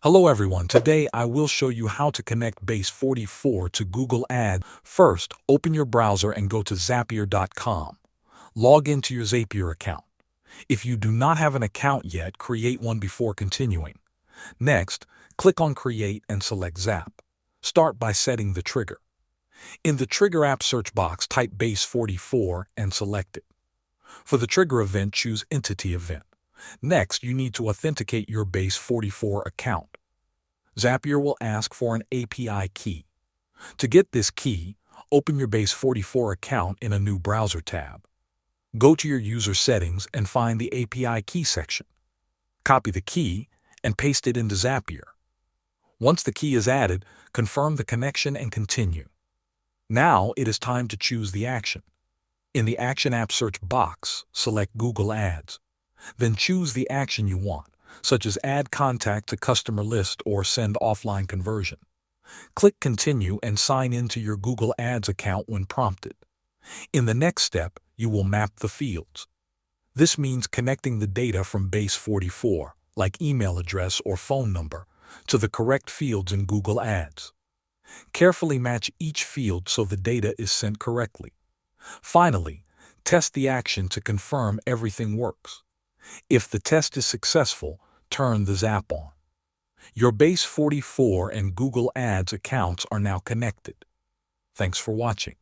Hello everyone, today I will show you how to connect Base44 to Google Ads. First, open your browser and go to Zapier.com. Log into your Zapier account. If you do not have an account yet, create one before continuing. Next, click on Create and select Zap. Start by setting the trigger. In the Trigger app search box, type Base44 and select it. For the trigger event, choose Entity Event. Next, you need to authenticate your Base44 account. Zapier will ask for an API key. To get this key, open your Base44 account in a new browser tab. Go to your user settings and find the API key section. Copy the key and paste it into Zapier. Once the key is added, confirm the connection and continue. Now it is time to choose the action. In the Action app search box, select Google Ads. Then choose the action you want, such as add contact to customer list or send offline conversion. Click Continue and sign into your Google Ads account when prompted. In the next step, you will map the fields. This means connecting the data from Base44, like email address or phone number, to the correct fields in Google Ads. Carefully match each field so the data is sent correctly. Finally, test the action to confirm everything works. If the test is successful, turn the Zap on. Your Base44 and Google Ads accounts are now connected. Thanks for watching.